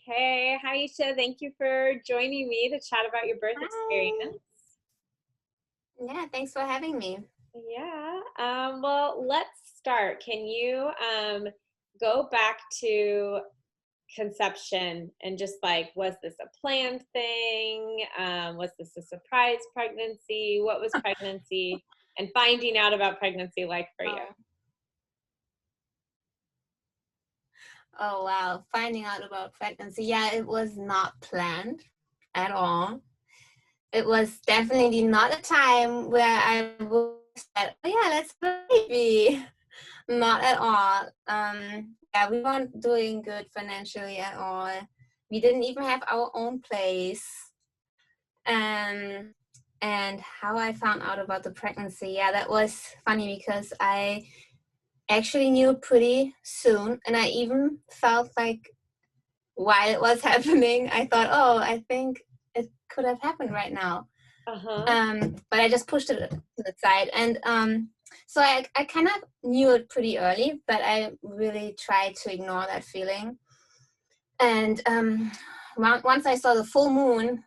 Hey, hi Isha. Thank you for joining me to chat about your birth Hi. experience. Yeah, thanks for having me. Yeah. Well, let's start. Can you go back to conception and just like, was this a planned thing? Was this a surprise pregnancy? What was pregnancy and finding out about pregnancy like for you? Oh, oh wow. Finding out about pregnancy. Yeah, it was not planned at all. It was definitely not a time where I would said, oh yeah, let's have a baby. Not at all. Yeah, we weren't doing good financially at all. We didn't even have our own place. Um, and how I found out about the pregnancy, yeah, that was funny because I actually knew pretty soon, and I even felt like while it was happening, I thought, oh, I think it could have happened right now. Uh-huh. But I just pushed it to the side, and so I kind of knew it pretty early, but I really tried to ignore that feeling. And once I saw the full moon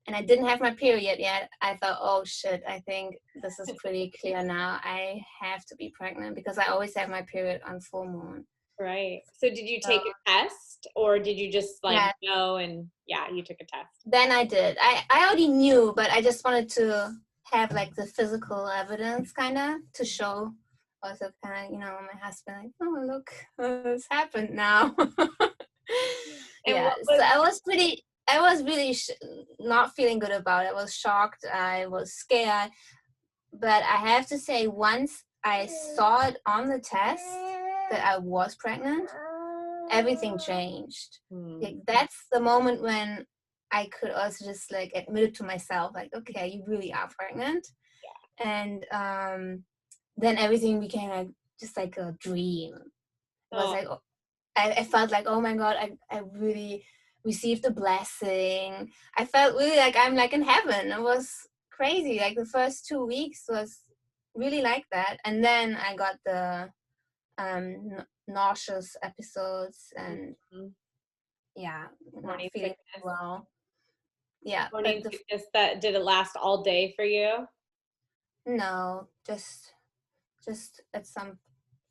and I didn't have my period yet, I thought, oh shit, I think this is pretty clear now. I have to be pregnant because I always have my period on full moon. Right. So did you So take a test or did you just like yeah, know and yeah, you took a test? then I did. I already knew, but I just wanted to have like the physical evidence kind of to show also kind of, my husband, like, oh, look, this happened now. And Yeah, what so was I was really not feeling good about it. I was shocked. I was scared. But I have to say, once I saw it on the test that I was pregnant, everything changed. Like, that's the moment when I could also just like admit it to myself, like, okay, you really are pregnant. And then everything became like just like a dream. It was oh, like I felt like, oh my god, I really received a blessing. I felt really like I'm like in heaven. It was crazy. Like the first 2 weeks was really like that, and then I got the nauseous episodes and mhm. yeah, not Morning feeling sickness. well. Yeah, but Morning sickness, that did it last all day for you? no, just at some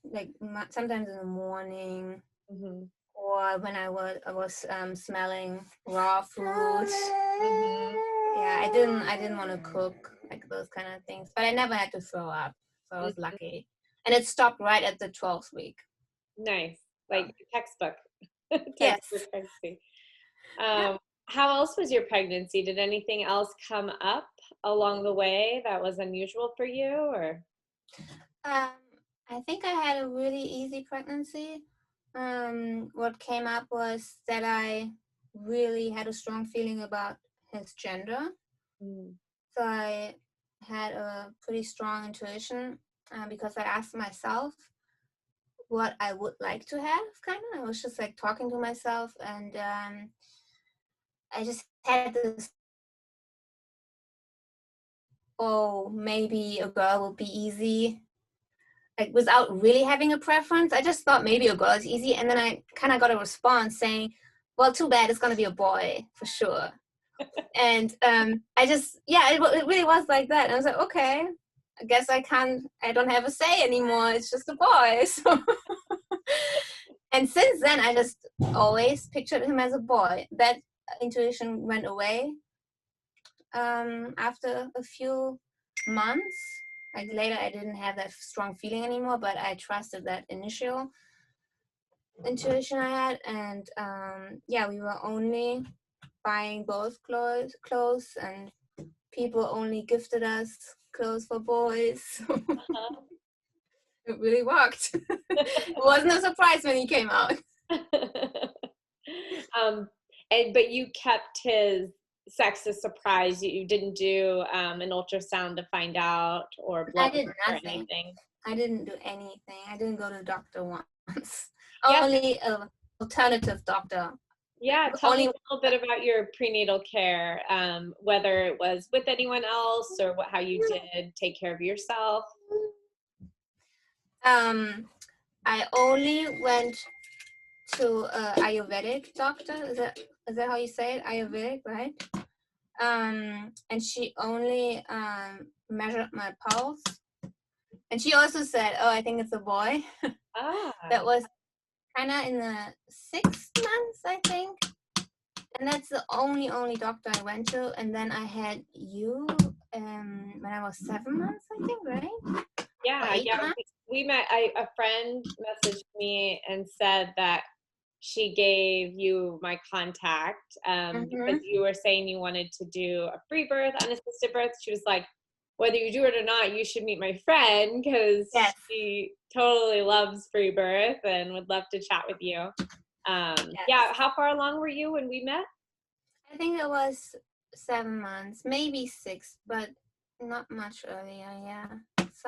like sometimes in the morning Mhm. or when I was smelling raw food. Mhm. Yeah, I didn't want to cook like those kind of things, but I never had to throw up, so I was Mhm. lucky. And it stopped right at the 12th week. Nice. So Like textbook. Textbook yes, pregnancy. yeah. How else was your pregnancy? Did anything else come up along the way that was unusual for you or? Um, I think I had a really easy pregnancy. What came up was that I really had a strong feeling about his gender. Mm. So I had a pretty strong intuition because I asked myself what I would like to have, kind of. I was just like talking to myself, and I just had this, oh, maybe a girl would be easy. Like without really having a preference, I just thought maybe a girl is easy. And then I kind of got a response saying, well, too bad, it's going to be a boy for sure. And I just, yeah, it really was like that. And I was like, okay, I guess I don't have a say anymore. It's just a boy. So, and since then, I just always pictured him as a boy. That intuition went away after a few months. Like later, I didn't have that strong feeling anymore, but I trusted that initial intuition I had. And yeah, we were only buying both clothes, and people only gifted us clothes for boys. Uh-huh. It really worked. It wasn't a surprise when he came out. um, but you kept his sex a surprise. You didn't do an ultrasound to find out or I blood did work or nothing. anything. I didn't do anything. I didn't go to the doctor once. Yeah, Only an alternative doctor. yeah. Tell me Only a little bit about your prenatal care, whether it was with anyone else or how you did take care of yourself. um I only went to a Ayurvedic doctor. Is that how you say it? Ayurvedic, right? And she only measured my pulse. And she also said, "Oh, I think it's a boy." Ah, That was kind of in the 6 months, I think. And that's the only doctor I went to. And then I had you when I was 7 months, I think, right? yeah, Or 8 yeah. months. We met. A friend messaged me and said that she gave you my contact because Mm-hmm. you were saying you wanted to do a free birth, unassisted birth. She was like, whether you do it or not, you should meet my friend because Yes. she totally loves free birth and would love to chat with you. Yeah, Yes. how far along were you when we met? I think it was 7 months, maybe 6, but not much earlier. Yeah,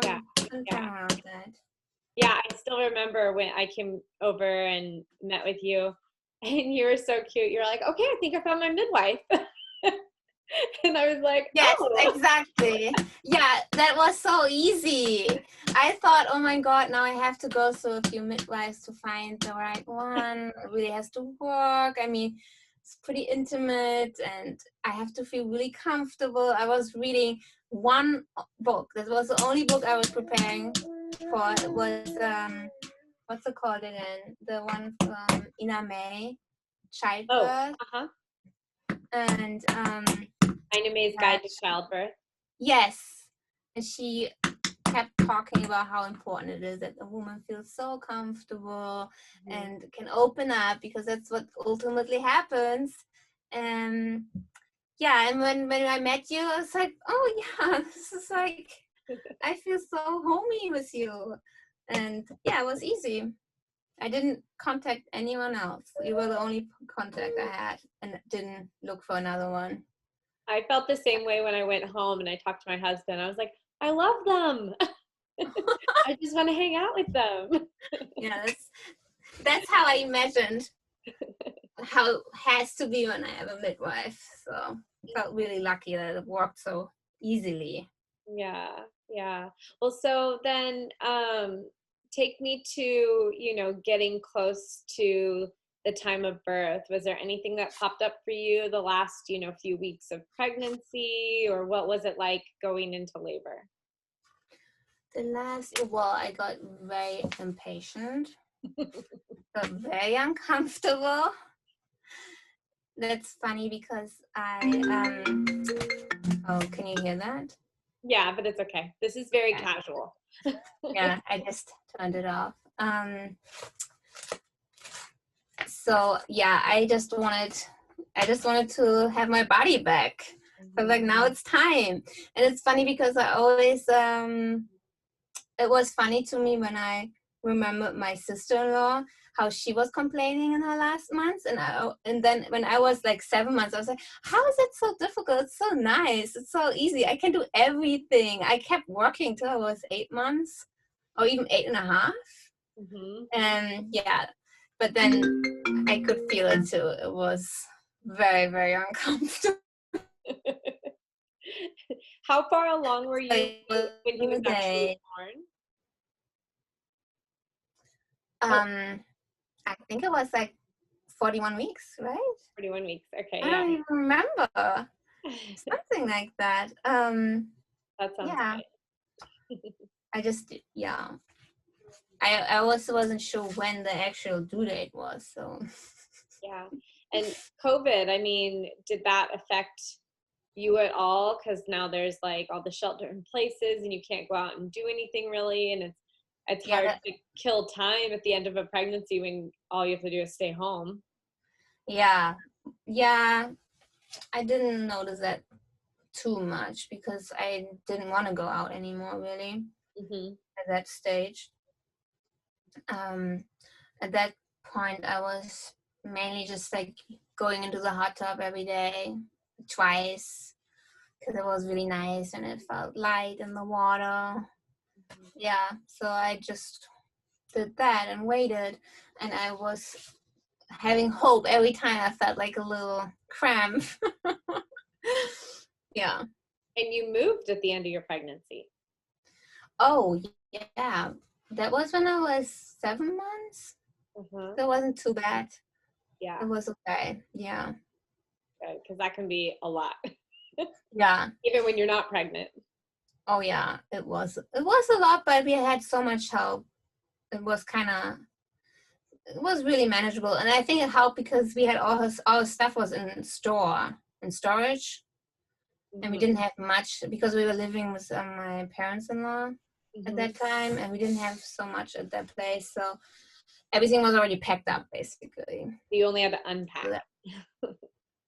Yeah, sometime yeah. around that. Yeah, I still remember when I came over and met with you, and you were so cute. You're like, okay, I think I found my midwife. And I was like, Yes, oh. exactly. Yeah, that was so easy. I thought, oh my God, now I have to go through a few midwives to find the right one. It really has to work. I mean, it's pretty intimate and I have to feel really comfortable. I was reading one book. That was the only book I was preparing for. It was, what's it called again? The one from Ina May, Oh, Childbirth. uh-huh. And Ina May's Guide to Childbirth. yes. And she kept talking about how important it is that a woman feels so comfortable and can open up because that's what ultimately happens. And yeah, and when I met you, I was like, oh yeah, this is like, I feel so homey with you. And yeah, it was easy. I didn't contact anyone else. You were the only contact I had and didn't look for another one. I felt the same way when I went home and I talked to my husband. I was like, I love them. I just want to hang out with them. Yeah, that's how I imagined how it has to be when I have a midwife. So felt really lucky that it worked so easily. Yeah, yeah. Well, so then take me to, getting close to the time of birth. Was there anything that popped up for you the last, few weeks of pregnancy, or what was it like going into labor? Well, I got very impatient, got very uncomfortable. That's funny because oh, can you hear that? Yeah, but it's okay. This is very casual. Yeah, I just turned it off. So yeah, I just wanted to have my body back. So like now it's time. And it's funny because I always it was funny to me when I remembered my sister-in-law, how she was complaining in her last months, and then when I was like 7 months, I was like, how is it so difficult? It's so nice, it's so easy, I can do everything. I kept working till I was 8 months or even 8.5. Mm-hmm. And yeah, but then I could feel it too. It was very, very uncomfortable. How far along were you when he was actually Okay. born? I think it was like 41 weeks, right? 41 weeks. Okay, I yeah. don't even remember. Something like that. That sounds Yeah. right. I just, yeah. I also wasn't sure when the actual due date was, so. Yeah. And COVID, I mean, did that affect you at all? Because now there's like all the shelter in places and you can't go out and do anything really. And it's Yeah, hard to kill time at the end of a pregnancy when all you have to do is stay home. yeah. I didn't notice that too much because I didn't want to go out anymore, really, Mm-hmm. at that stage. At that point, I was mainly just like going into the hot tub every day, twice, because it was really nice and it felt light in the water. Yeah, so I just did that and waited, and I was having hope every time I felt like a little cramp. Yeah. And you moved at the end of your pregnancy. Oh, yeah. That was when I was 7 months. Uh-huh. So it wasn't too bad. Yeah. It was okay. Yeah. Because that can be a lot, Yeah. even when you're not pregnant. Oh yeah. It was a lot, but we had so much help. It was really manageable. And I think it helped because we had all our stuff was in storage. And we Mm-hmm. didn't have much because we were living with my parents-in-law at that time, and we didn't have so much at that place. So everything was already packed up, basically. You only had to unpack.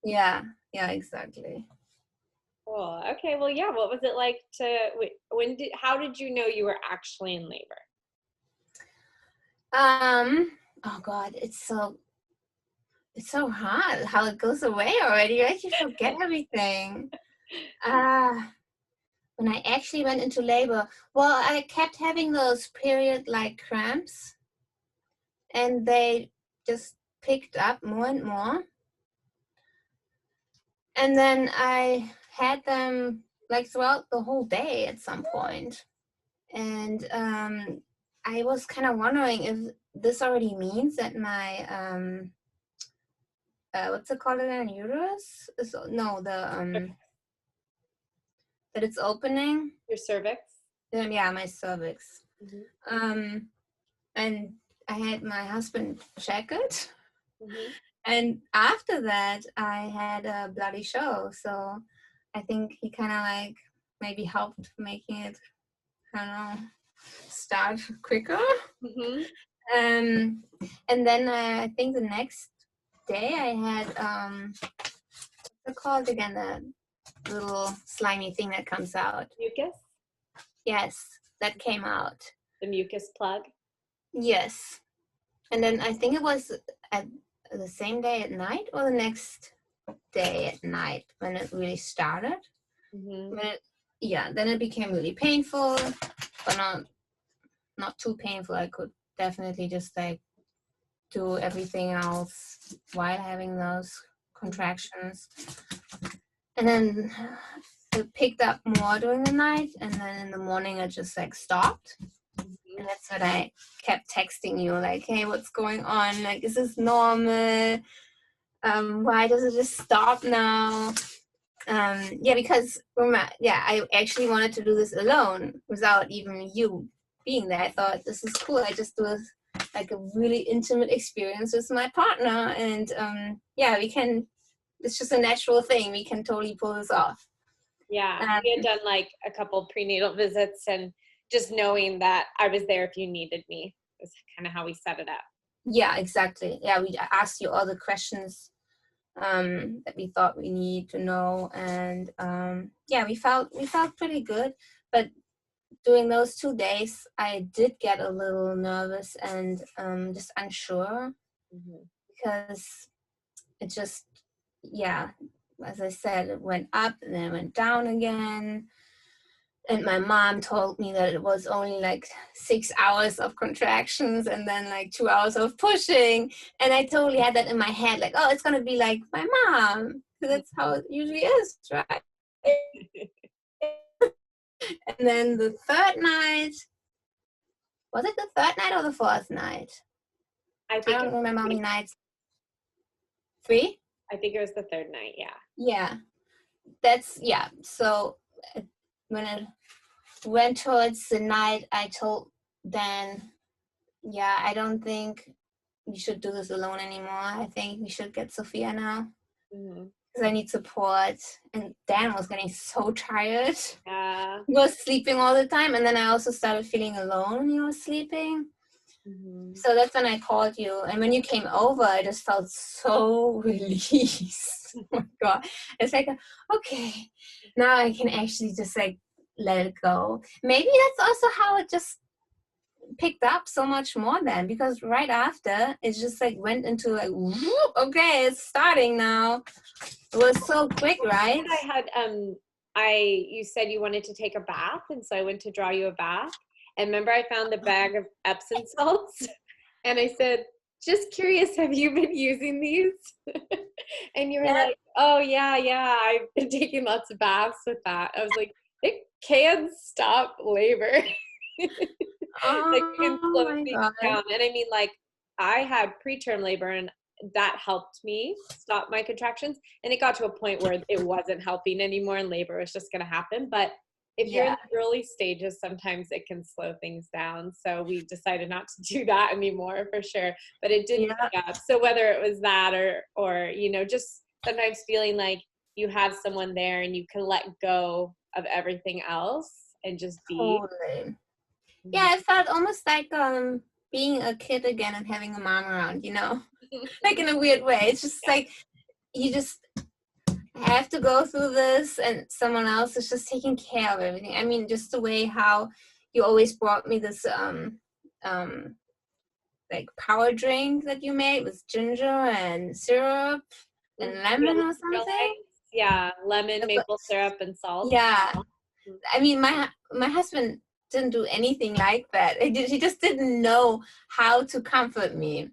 Yeah, exactly. Cool. Okay. Well, yeah. What was it like how did you know you were actually in labor? Oh God, it's so hard how it goes away already, right? You forget everything. When I actually went into labor, well, I kept having those period-like cramps, and they just picked up more and more. And then I had them like throughout the whole day at some point. And I was kind of wondering if this already means that my what's it called again? Uterus? That it's opening. Your cervix? Yeah, my cervix. Mm-hmm. And I had my husband check it. Mm-hmm. And after that, I had a bloody show. So I think he kind of like maybe helped making it, I don't know, start quicker. Mm-hmm. And then I think the next day I had, what's it called again? The little slimy thing that comes out. Mucus? Yes, that came out. The mucus plug? Yes. And then I think it was at the same day at night or the next day at night when it really started. Mm-hmm. Then it became really painful, but not too painful. I could definitely just like do everything else while having those contractions. And then it picked up more during the night, and then in the morning it just like stopped. And that's when I kept texting you, like, hey, what's going on? Like, is this normal? Why does it just stop now? Because I actually wanted to do this alone without even you being there. I thought this is cool. I just do like a really intimate experience with my partner, and it's just a natural thing. We can totally pull this off. Yeah, we had done like a couple prenatal visits, and just knowing that I was there if you needed me is kind of how we set it up. Yeah, exactly. Yeah, we asked you all the questions that we thought we need to know, and we felt pretty good. But during those 2 days, I did get a little nervous and just unsure, because it just, as I said, it went up and then it went down again. And my mom told me that it was only like 6 hours of contractions and then like 2 hours of pushing. And I totally had that in my head, like, oh, it's going to be like my mom. Because that's how it usually is, right? And then the third night, was it the third night or the fourth night? I don't remember how many nights. 3? I think it was the third night, yeah. Yeah. So when it went towards the night, I told Dan, I don't think we should do this alone anymore. I think we should get Sophia now. Because I need support. And Dan was getting so tired. Yeah. He was sleeping all the time. And then I also started feeling alone when he was sleeping. So that's when I called you. And when you came over, I just felt so released. Oh my God. It's like, okay, now I can actually just like let it go. Maybe that's also how it just picked up so much more then, because right after it just like went into like, whoop, okay, it's starting now. It was so quick, right? You said you wanted to take a bath, and so I went to draw you a bath. And remember, I found the bag of Epsom salts, and I said, just curious, have you been using these? And you were like, oh, yeah, I've been taking lots of baths with that. I was like, it can stop labor. Like, it can slow things down. And I mean, like, I had preterm labor, and that helped me stop my contractions. And it got to a point where it wasn't helping anymore and labor was just going to happen. But if you're in the early stages, sometimes it can slow things down. So we decided not to do that anymore, for sure. But it did pick up. So whether it was that or, you know, just sometimes feeling like you have someone there and you can let go of everything else and just be. Totally. Yeah, it felt almost like being a kid again and having a mom around, you know, like in a weird way. It's just like you just have to go through this and someone else is just taking care of everything. I mean, just the way how you always brought me this like power drink that you made with ginger and syrup and lemon or something. Yeah, lemon, maple syrup, and salt. Yeah, I mean, my husband didn't do anything like that. He just didn't know how to comfort me.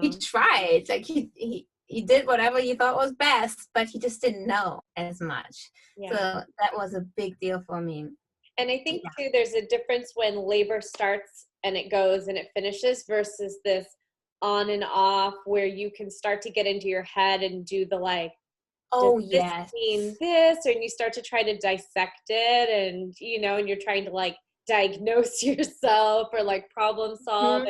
He tried, like he did whatever he thought was best, but he just didn't know as much. So that was a big deal for me. And I think too, there's a difference when labor starts and it goes and it finishes versus this on and off where you can start to get into your head and do the like, this mean this, and you start to try to dissect it, and you know, and you're trying to like diagnose yourself or like problem solve,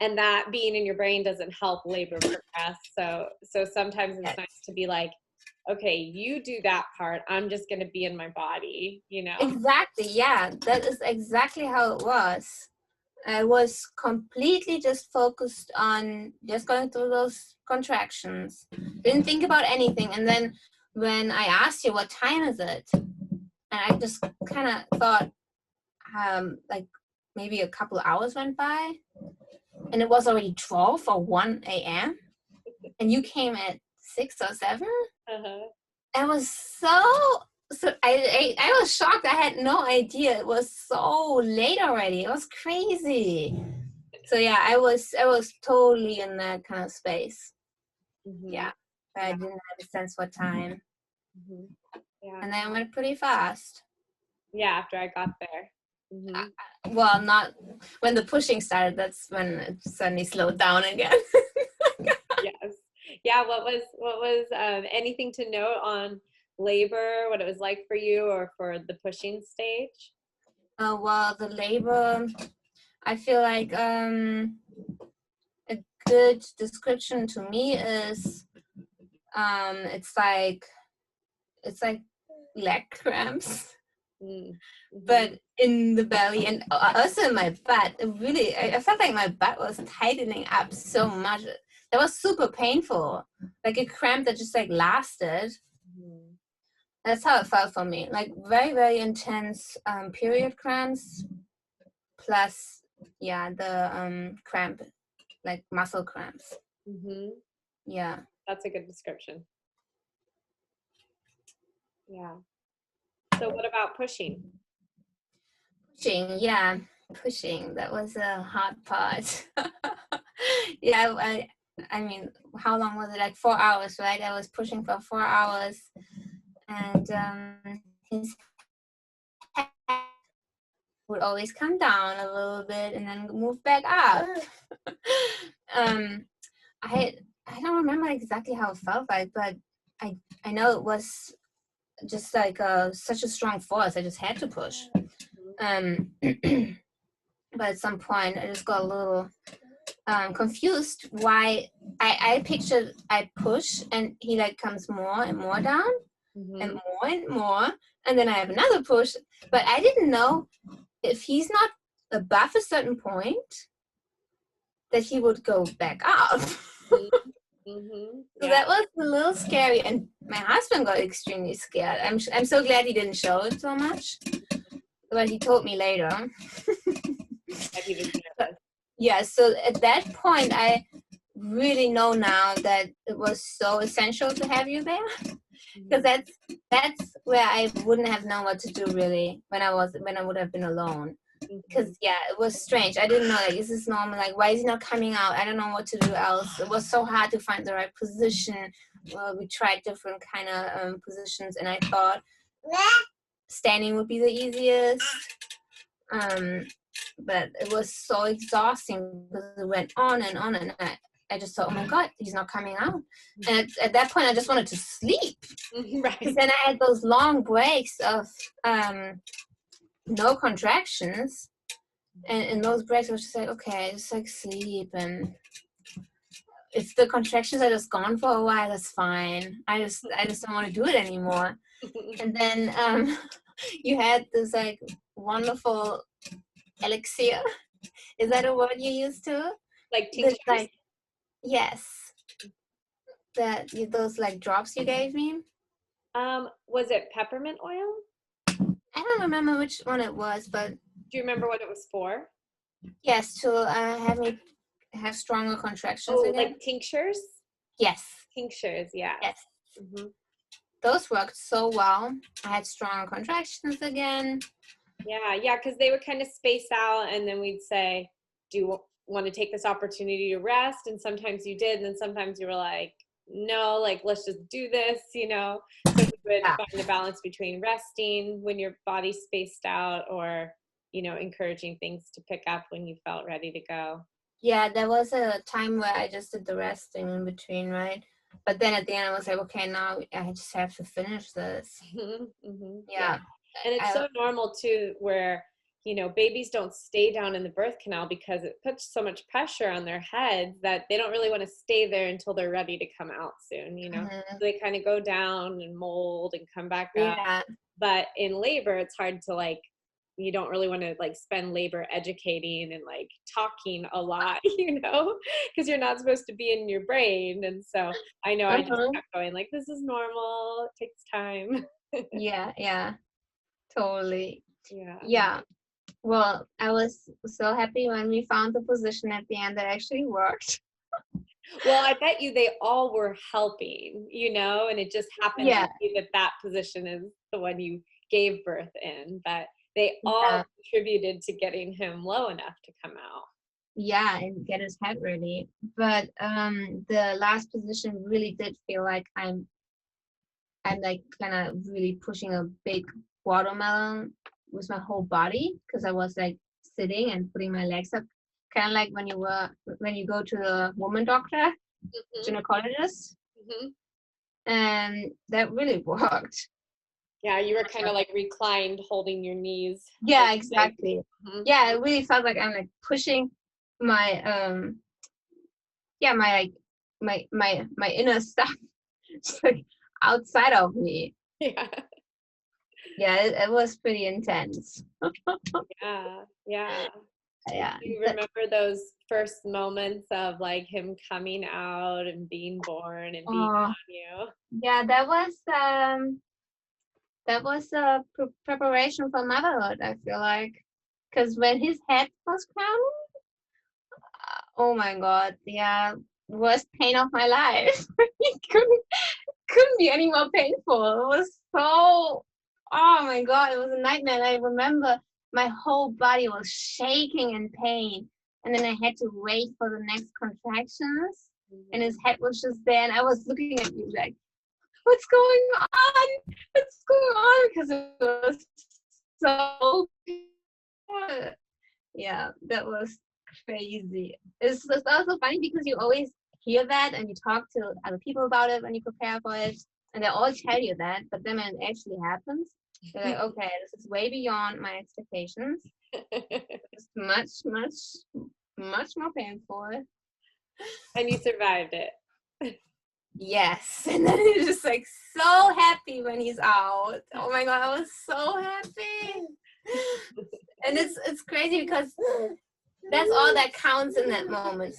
and that being in your brain doesn't help labor progress. So sometimes it's nice to be like, okay, you do that part, I'm just going to be in my body, you know. Exactly. Yeah, that is exactly how it was. I was completely just focused on just going through those contractions. Didn't think about anything. And then when I asked you, what time is it? And I just kind of thought, like maybe a couple of hours went by. And it was already 12 or 1 a.m. And you came at 6 or 7. I was so I was shocked. I had no idea it was so late already. It was crazy. So yeah, I was totally in that kind of space. Yeah, but I didn't have a sense for time. And then it went pretty fast. Yeah, after I got there. Well, not when the pushing started. That's when it suddenly slowed down again. Yes. Yeah. What was anything to note on labor, what it was like for you or for the pushing stage? Well, the labor, I feel like a good description to me is it's like leg cramps, but in the belly and also in my butt. It really, I felt like my butt was tightening up so much. That was super painful, like a cramp that just like lasted. That's how it felt for me, like very, very intense period cramps, plus the cramp, like muscle cramps. Yeah, that's a good description. Yeah. So what about pushing? Pushing, that was a hard part. I mean, how long was it? Like 4 hours, right? I was pushing for 4 hours, and his head would always come down a little bit and then move back up. I don't remember exactly how it felt like, but I know it was just like such a strong force. I just had to push. But at some point I just got a little confused why I pictured I push and he like comes more and more down and more, and then I have another push, but I didn't know if he's not above a certain point that he would go back up. So that was a little scary, and my husband got extremely scared. I'm so glad he didn't show it so much, but he told me later. Yeah, so at that point I really know now that it was so essential to have you there, because that's where I wouldn't have known what to do really when I would have been alone. Because it was strange. I didn't know, like, is this normal? Like, why is he not coming out? I don't know what to do else. It was so hard to find the right position. We tried different kind of positions, and I thought standing would be the easiest. but it was so exhausting because it went on and on, and I just thought, oh my God, he's not coming out. And at that point, I just wanted to sleep. Right. Because then I had those long breaks of no contractions. And in those breaks, I was just like, okay, just like sleep. And if the contractions are just gone for a while, that's fine. I just don't want to do it anymore. And then you had this like wonderful elixir. Is that a word you used to? Like tinctures? Like, yes. Those like drops you gave me. Was it peppermint oil? I don't remember which one it was, but do you remember what it was for? Yes, to have me have stronger contractions again. Like tinctures? Yes. Tinctures, yeah. Yes. Mm-hmm. Those worked so well. I had stronger contractions again. Yeah, because they would kind of space out, and then we'd say, do you want to take this opportunity to rest? And sometimes you did, and then sometimes you were like, no, like, let's just do this, you know? So we would find a balance between resting when your body's spaced out, or, you know, encouraging things to pick up when you felt ready to go. Yeah, there was a time where I just did the resting in between, right? But then at the end, I was like, okay, now I just have to finish this. Mm-hmm. Yeah. And it's so normal, too, where, you know, babies don't stay down in the birth canal because it puts so much pressure on their heads that they don't really want to stay there until they're ready to come out soon, you know. Mm-hmm. So they kind of go down and mold and come back up. Yeah. But in labor, it's hard to, like, you don't really want to, like, spend labor educating and, like, talking a lot, you know, because you're not supposed to be in your brain. And so I know I just kept going, like, this is normal. It takes time. Yeah. Totally. Yeah. Yeah. Well, I was so happy when we found the position at the end that actually worked. Well, I bet you they all were helping, you know, and it just happened to be that position is the one you gave birth in, but they all contributed to getting him low enough to come out. Yeah, and get his head ready. But the last position really did feel like I'm like kind of really pushing a big watermelon with my whole body, because I was like sitting and putting my legs up, kind of like when you go to the woman doctor, gynecologist, and that really worked. Yeah, you were kind of like reclined, holding your knees. Yeah, exactly. Yeah, it really felt like I'm like pushing my my inner stuff just like outside of me. Yeah, it was pretty intense. Yeah. Yeah. Do you remember those first moments of like him coming out and being born and being on you? Yeah, that was a preparation for motherhood, I feel like, because when his head was crowned, oh my God, yeah, worst pain of my life. It couldn't be any more painful. It was so, oh my God, it was a nightmare. I remember my whole body was shaking in pain, and then I had to wait for the next contractions, and his head was just there, and I was looking at you like, what's going on? What's going on? Because it was so, yeah, that was crazy. It's also funny because you always hear that and you talk to other people about it when you prepare for it, and they all tell you that, but then when it actually happens, you're like, okay, this is way beyond my expectations. It's much more painful. And you survived it. Yes, and then you're just like so happy when he's out. Oh my God, I was so happy. And it's crazy because that's all that counts in that moment,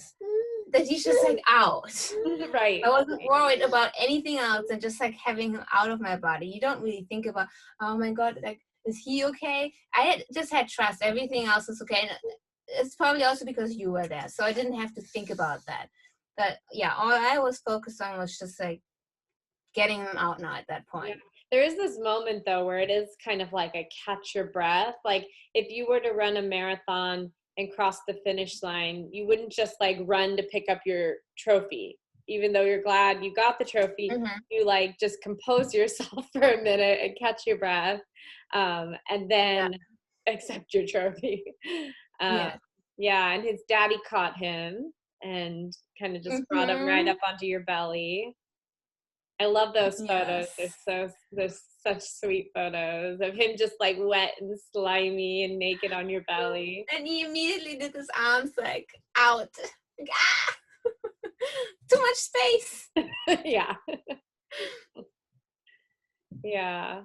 that he's just like out. Right. I wasn't worried about anything else and just like having him out of my body. You don't really think about, oh my God, like, is he okay? I just had trust. Everything else is okay. And it's probably also because you were there, so I didn't have to think about that. But yeah, all I was focused on was just like getting him out now at that point. Yeah. There is this moment though where it is kind of like a catch your breath. Like if you were to run a marathon and cross the finish line, you wouldn't just like run to pick up your trophy. Even though you're glad you got the trophy, you like just compose yourself for a minute and catch your breath, and then accept your trophy. Um, Yeah. yeah, and his daddy caught him and kind of just brought him right up onto your belly. I love those photos. Yes. They're such sweet photos of him just like wet and slimy and naked on your belly. And he immediately did his arms like out. Like, ah! Too much space. Yeah. Yeah.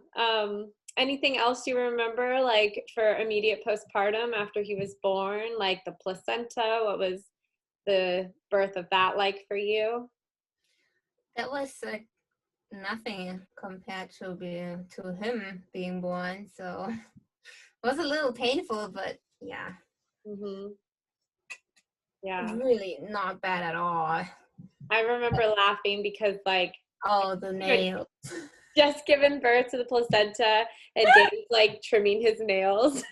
Anything else you remember, like for immediate postpartum after he was born, like the placenta? What was the birth of that like for you? That was like nothing compared to him being born. So it was a little painful, but yeah, Hmm. Yeah. really not bad at all. I remember laughing because like Oh, the you had nail. just given birth to the placenta and Dave's like trimming his nails.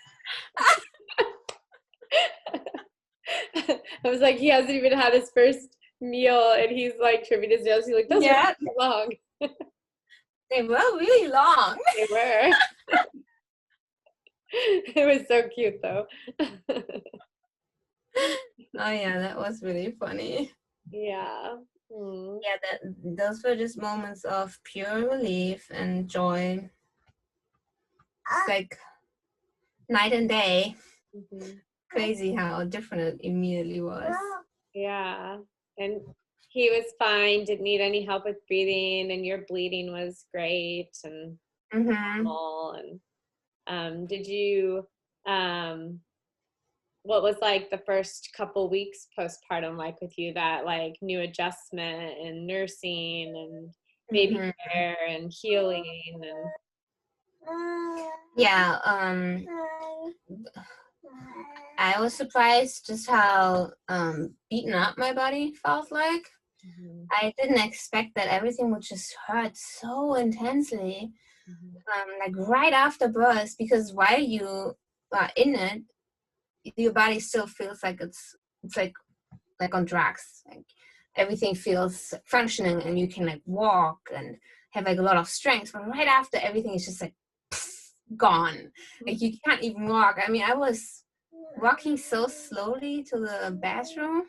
I was like, he hasn't even had his first meal and he's like trimming his nails. He's like, those are Yeah, too long. they were really long. They were. It was so cute though. Oh yeah, that was really funny. Yeah. Mm. Yeah, those were just moments of pure relief and joy. It's like night and day. Mm-hmm. Crazy how different it immediately was. Yeah. And he was fine, didn't need any help with breathing, and your bleeding was great and normal. And did you what was like the first couple weeks postpartum like with you, that like new adjustment and nursing and baby care and healing and Yeah, I was surprised just how beaten up my body felt like. I didn't expect that everything would just hurt so intensely, like right after birth, because while you are in it, your body still feels like it's like on drugs. Like everything feels functioning and you can like walk and have like a lot of strength. But right after, everything is just like gone. Like you can't even walk. I mean, I was walking so slowly to the bathroom.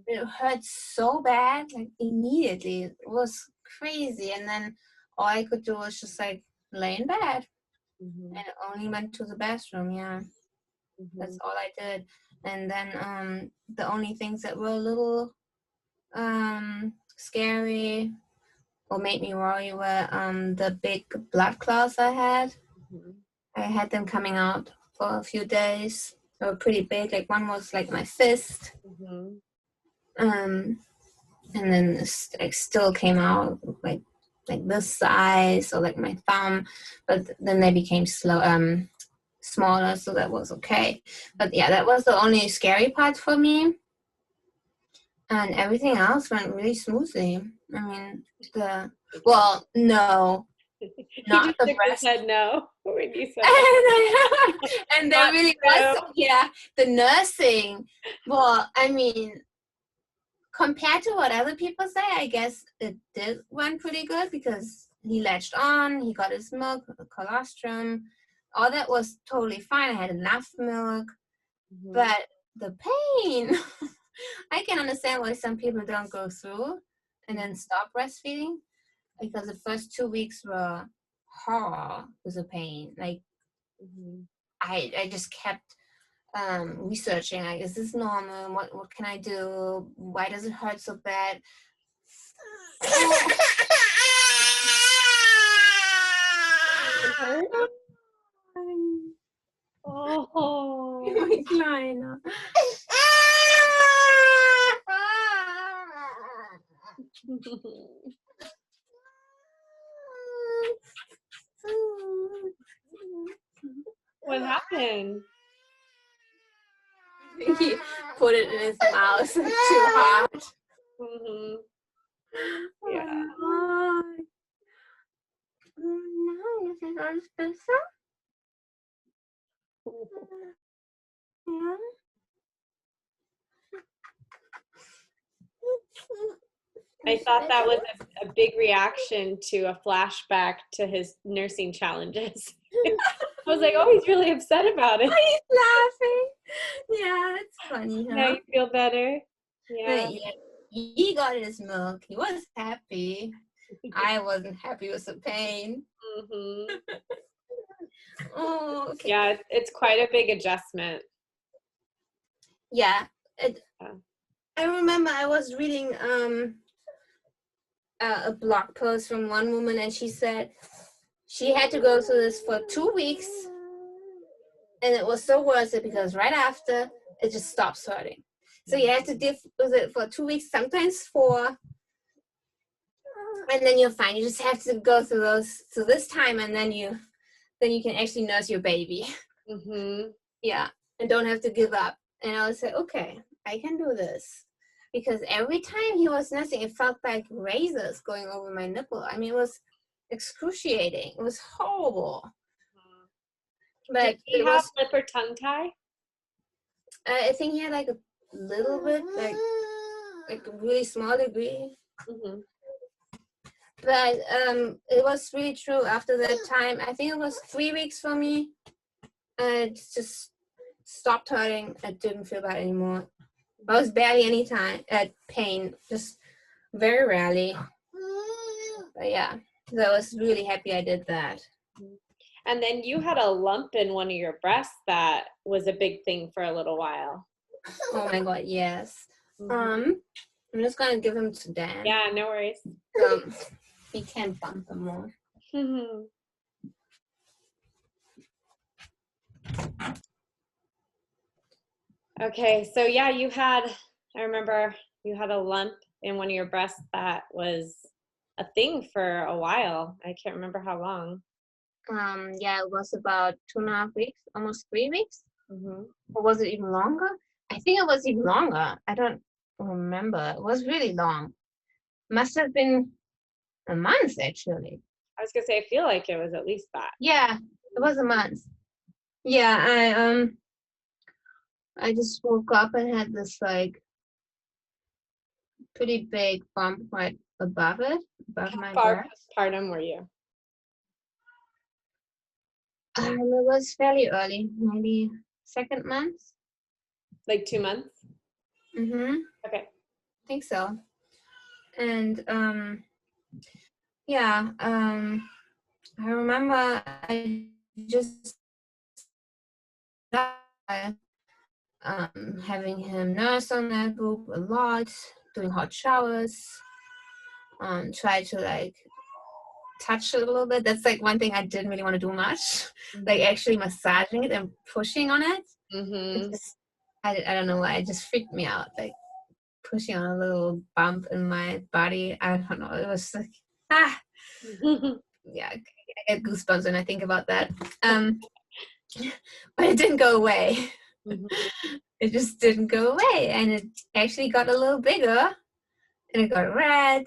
It hurt so bad, like immediately. It was crazy. And then all I could do was just like lay in bed and only went to the bathroom. Yeah, that's all I did. And then the only things that were a little scary or made me worry were the big blood clots I had. I had them coming out for a few days. They were pretty big. Like one was like my fist. And then like still came out like this size or like my thumb, but then they became smaller, so that was okay. But yeah, that was the only scary part for me, and everything else went really smoothly. I mean, no, not the breast. Said no when you said And there really was, the nursing. Well, I mean, compared to what other people say, I guess it did went pretty good because he latched on, he got his milk, colostrum, all that was totally fine. I had enough milk, but the pain, I can understand why some people don't go through and then stop breastfeeding, because the first 2 weeks were horror with the pain. Like, I just kept researching, like, is this normal? What can I do? Why does it hurt so bad? Oh, Kleiner. what happened? He put it in his mouth too hard. Yeah. I thought that was a big reaction to a flashback to his nursing challenges. I was like, oh, he's really upset about it. He's laughing. Yeah, it's funny, Now huh? you feel better? Yeah. But yeah, he got his milk. He was happy. I wasn't happy with the pain. Mm-hmm. Oh, okay. Yeah, it's quite a big adjustment. Yeah, Yeah. I remember I was reading a blog post from one woman, and she said she had to go through this for 2 weeks, and it was so worth it because right after it just stops hurting. So you have to deal with it for 2 weeks, sometimes 4, and then you're fine. You just have to go through this time, and then you can actually nurse your baby. Mm-hmm. Yeah, and don't have to give up. And I would say, okay, I can do this. Because every time he was nursing, it felt like razors going over my nipple. I mean, it was excruciating. It was horrible. Did But he it have was, lip or tongue tie? I think he had like a little bit, like a really small degree. Mm-hmm. But it was really true. After that time, I think it was 3 weeks for me. It just stopped hurting. I didn't feel bad anymore. I was barely any time at pain, just very rarely. But yeah, so I was really happy I did that. And then you had a lump in one of your breasts that was a big thing for a little while. Oh my god, yes. Mm-hmm. I'm just gonna give him to Dan. Yeah, no worries. He can bump them more. Mm-hmm. Okay, so yeah, I remember you had a lump in one of your breasts that was a thing for a while. I can't remember how long. Yeah, it was about 2.5 weeks, almost 3 weeks. Mm-hmm. Or was it even longer? I think it was even longer. I don't remember. It was really long. Must have been a month actually. I was gonna say, I feel like it was at least that. Yeah, it was a month. Yeah, I just woke up and had this like pretty big bump right above it, above How my far breast. postpartum were you? It was fairly early, maybe second month. Like 2 months? Mm-hmm. Okay. I think so. And yeah, I remember I just having him nurse on that boob a lot, doing hot showers, try to like touch it a little bit. That's like one thing I didn't really want to do much, like actually massaging it and pushing on it. Mm-hmm. It just, I don't know why, it just freaked me out, like pushing on a little bump in my body. I don't know, it was like, yeah, I get goosebumps when I think about that. But it didn't go away. Mm-hmm. It just didn't go away, and it actually got a little bigger, and it got red.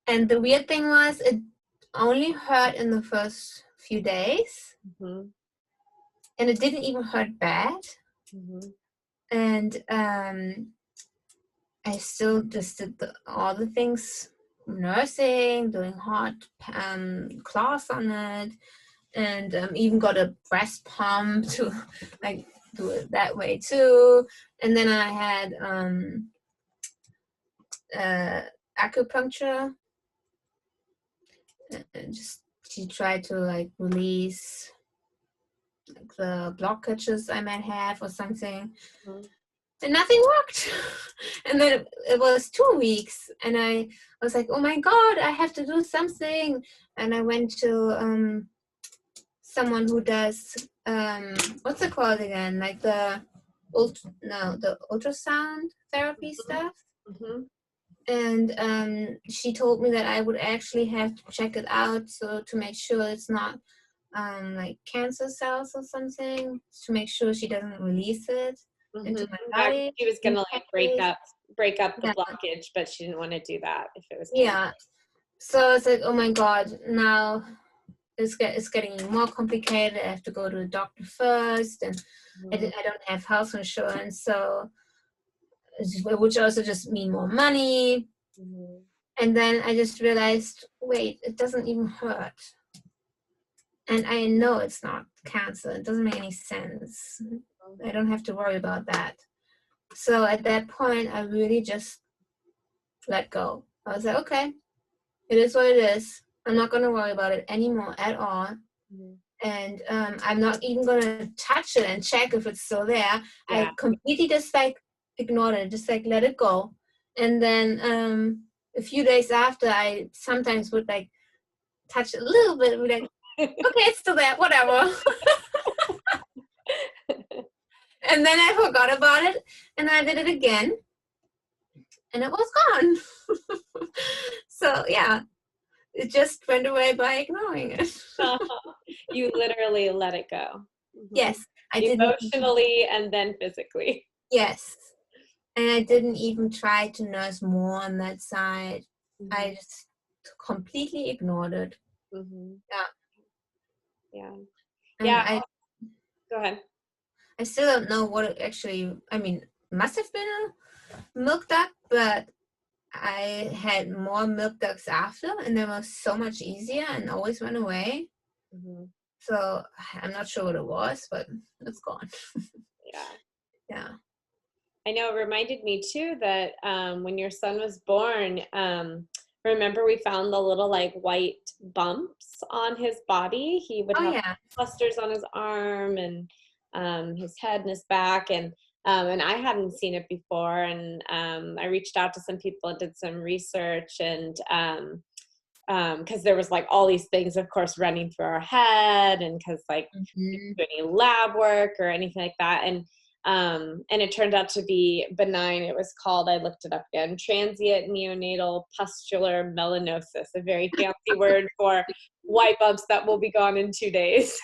And the weird thing was, it only hurt in the first few days, Mm-hmm. and it didn't even hurt bad. Mm-hmm. And I still just did all the things, nursing, doing hot cloths on it, and even got a breast pump to like do it that way too. And then I had acupuncture, and just she tried to like release like the blockages I might have or something. Mm-hmm. And nothing worked. And then it was 2 weeks, and I was like, oh my god, I have to do something. And I went to someone who does what's it called again, like the ultrasound therapy stuff. Mm-hmm. And she told me that I would actually have to check it out, so to make sure it's not like cancer cells or something, to make sure she doesn't release it into my body. She was gonna like break up the Yeah. blockage, but she didn't want to do that if it was Yeah. So it's like, oh my god, now it's getting more complicated. I have to go to the doctor first, and I don't have health insurance, so which also just mean more money. Mm-hmm. And then I just realized, wait, it doesn't even hurt. And I know it's not cancer. It doesn't make any sense. I don't have to worry about that. So at that point, I really just let go. I was like, okay, it is what it is. I'm not going to worry about it anymore at all. Mm-hmm. And I'm not even going to touch it and check if it's still there. Yeah. I completely just like ignored it, just like let it go. And then a few days after, I sometimes would like touch it a little bit and be like, okay, it's still there, whatever. And then I forgot about it, and I did it again, and it was gone. So yeah, it just went away by ignoring it. You literally let it go. Mm-hmm. Yes, I didn't. Emotionally and then physically. Yes, and I didn't even try to nurse more on that side. Mm-hmm. I just completely ignored it. Mm-hmm. Yeah. Yeah. And Yeah. Go ahead. I still don't know what it actually, I mean, must have been a milk duct, but I had more milk ducts after, and they were so much easier and always went away. Mm-hmm. So I'm not sure what it was, but it's gone. Yeah. Yeah. I know it reminded me too that when your son was born, remember we found the little like white bumps on his body. He would have clusters on his arm and his head and his back, and I hadn't seen it before. And I reached out to some people and did some research, and because there was like all these things, of course, running through our head, and because like didn't do any lab work or anything like that, and it turned out to be benign. It was called, I looked it up again, transient neonatal pustular melanosis, a very fancy word for white bumps that will be gone in 2 days.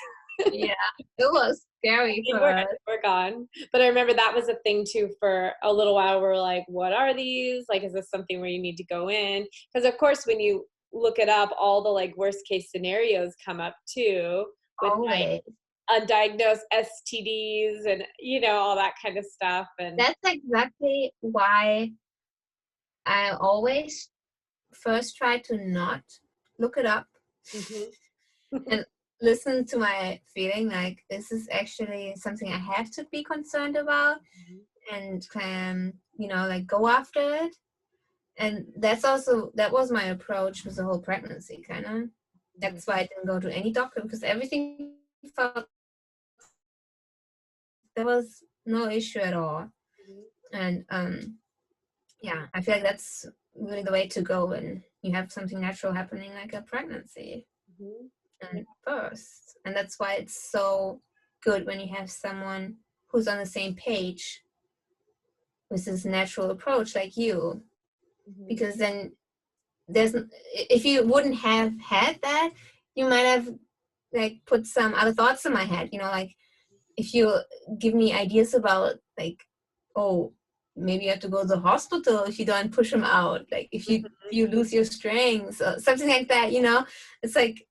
Yeah, it was scary for us. We're gone. But I remember that was a thing too for a little while. We're like, what are these? Like, is this something where you need to go in? Because of course, when you look it up, all the like worst case scenarios come up too. With like undiagnosed STDs and, you know, all that kind of stuff. And that's exactly why I always first try to not look it up and listen to my feeling, like this is actually something I have to be concerned about, and you know, like go after it. And that was my approach with the whole pregnancy, kind of. That's why I didn't go to any doctor, because everything felt there was no issue at all. And yeah, I feel like that's really the way to go when you have something natural happening like a pregnancy and birth. And that's why it's so good when you have someone who's on the same page with this natural approach like you, because then if you wouldn't have had that, you might have like put some other thoughts in my head, you know, like if you give me ideas about like, oh, maybe you have to go to the hospital if you don't push them out, like if you lose your strength or something like that, you know. It's like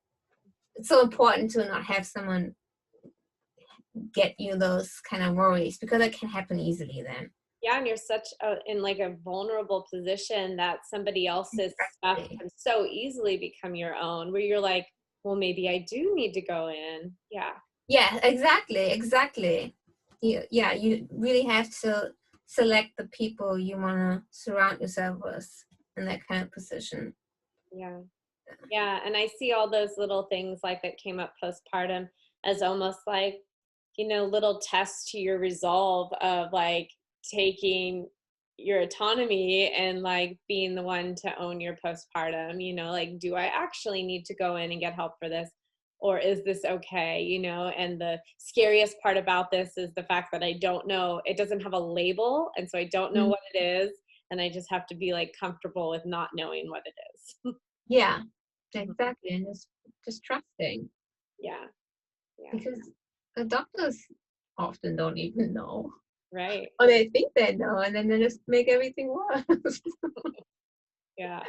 it's so important to not have someone get you those kind of worries, because it can happen easily then. Yeah, and you're in like a vulnerable position that somebody else's stuff can so easily become your own, where you're like, well, maybe I do need to go in. Yeah, exactly. You really have to select the people you want to surround yourself with in that kind of position. Yeah, and I see all those little things like that came up postpartum as almost like, you know, little tests to your resolve of like taking your autonomy and like being the one to own your postpartum, you know, like, do I actually need to go in and get help for this? Or is this okay? You know, and the scariest part about this is the fact that I don't know, it doesn't have a label. And so I don't know what it is. And I just have to be like comfortable with not knowing what it is. Yeah, exactly. And just trusting. Yeah. Because the doctors often don't even know. Right. Or they think they know, and then they just make everything worse. Yeah.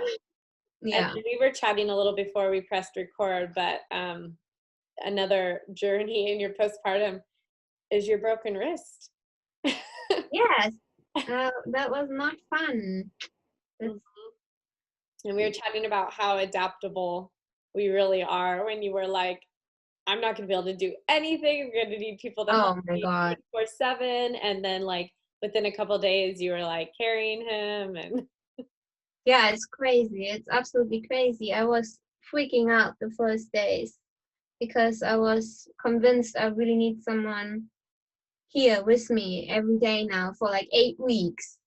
Yeah. And we were chatting a little before we pressed record, but another journey in your postpartum is your broken wrist. Yes. That was not fun. And we were chatting about how adaptable we really are when you were like I'm not gonna be able to do anything. I'm gonna need people to help Oh my me God. 24/7. And then like within a couple days, you were like carrying him, and Yeah, it's crazy. It's absolutely crazy. I was freaking out the first days because I was convinced I really need someone here with me every day now for like 8 weeks.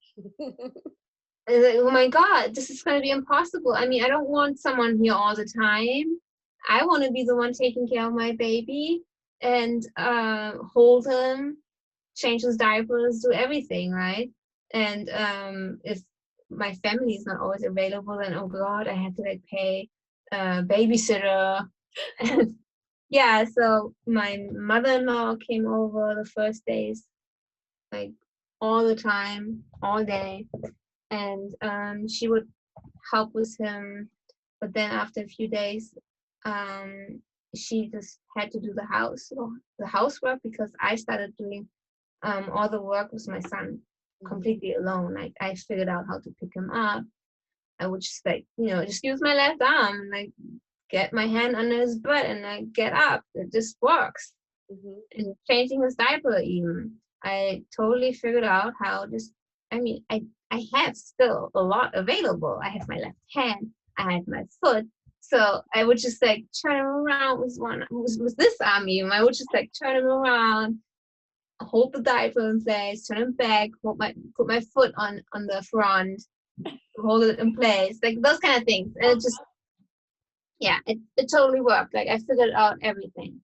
I was like, oh my God, this is going to be impossible. I mean, I don't want someone here all the time. I want to be the one taking care of my baby and hold him, change his diapers, do everything, right? And if my family is not always available, then oh God, I had to like pay a babysitter. And yeah, so my mother-in-law came over the first days, like all the time, all day, and she would help with him. But then after a few days, um, she just had to do the housework because I started doing all the work with my son completely alone. Like I figured out how to pick him up. I would just like, just use my left arm and like get my hand under his butt and like get up. It just works. Mhm. And changing his diaper even. I totally figured out how just I mean, I have still a lot available. I have my left hand, I have my foot. So I would just like turn him around with this arm even. I would just like turn him around, hold the diaper in place, turn him back, put my foot on the front, hold it in place, like those kind of things. And it just yeah, it totally worked. Like I figured out everything.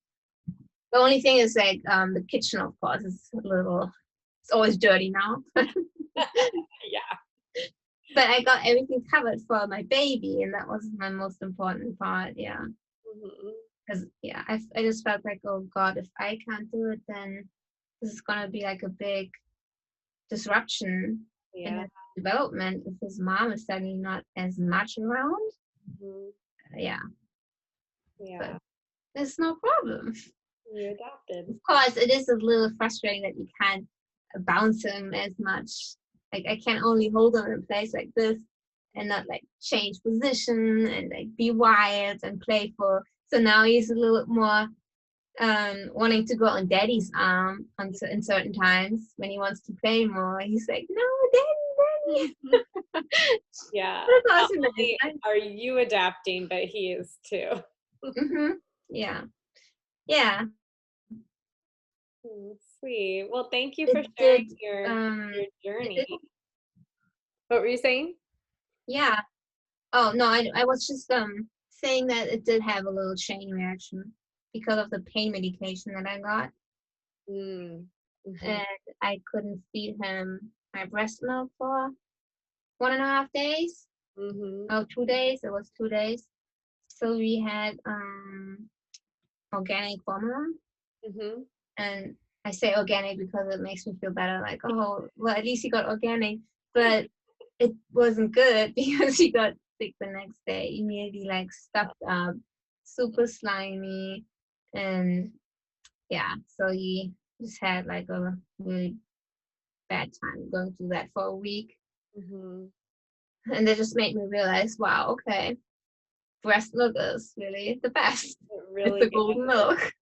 The only thing is like the kitchen, of course, is it's always dirty now. Yeah. But I got everything covered for my baby, and that was my most important part. Yeah, Mhm. because yeah, I just felt like, oh God, if I can't do it, then this is gonna be like a big disruption in Yeah. his development if his mom is suddenly not as much around. Mhm. Yeah, but Yeah. there's no problem. You adapted. Of course, it is a little frustrating that you can't bounce him as much. Like I can only hold him in place like this and not like change position and like be wild and playful. So now he's a little more wanting to go on daddy's arm in certain times when he wants to play more. He's like, no, daddy, daddy. Yeah. That's Not also only nice. are you adapting, but he is too. Mm-hmm. Yeah. Yeah. Sweet. Well, thank you for It sharing did your it journey. did What were you saying? yeah. Oh no, I was just saying that it did have a little chain reaction because of the pain medication that I got, Mm. Mhm. and I couldn't feed him my breast milk for 1.5 days. Mhm. Oh, 2 days. It was 2 days. So we had organic formula, Mhm. and I say organic because it makes me feel better. Like, oh, well, at least he got organic, but it wasn't good because he got sick the next day. Immediately, like stuffed up, super slimy, and yeah. So he just had like a really bad time going through that for a week, Mhm. and that just made me realize, wow, okay, breast milk is really the best. It It's really the golden milk.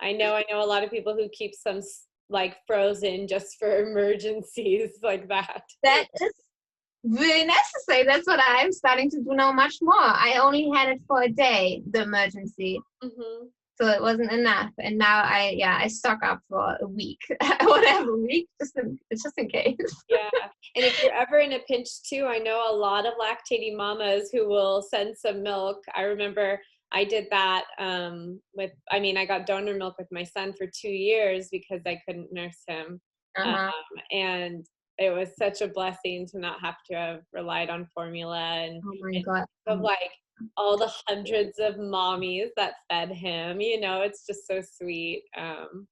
I know a lot of people who keep some like frozen just for emergencies like that. That is really necessary. That's what I'm starting to do now much more. I only had it for a day, the emergency. Mhm. So it wasn't enough. And now I stock up for a week. Whatever week, just in case. Yeah. And if you're ever in a pinch too, I know a lot of lactating mamas who will send some milk. I remember I did that I got donor milk with my son for 2 years because I couldn't nurse him. Um, Uh-huh. and it was such a blessing to not have to have relied on formula Oh my and God. of like all the hundreds of mommies that fed him, it's just so sweet. Oh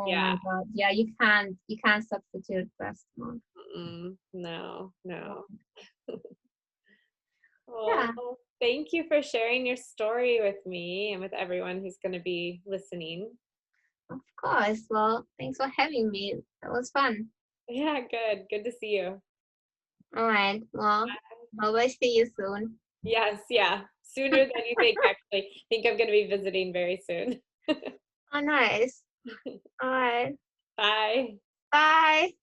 Yeah. my God. Yeah, you can't substitute breast milk. No, no. Yeah, Well, thank you for sharing your story with me and with everyone who's going to be listening. of course. Well, thanks for having me. That was fun. Yeah, good. Good to see you. All right. Well, hope I see you soon. Yes, yeah. Sooner than you think, actually. I think I'm going to be visiting very soon. Oh, nice. All right. Bye. Bye.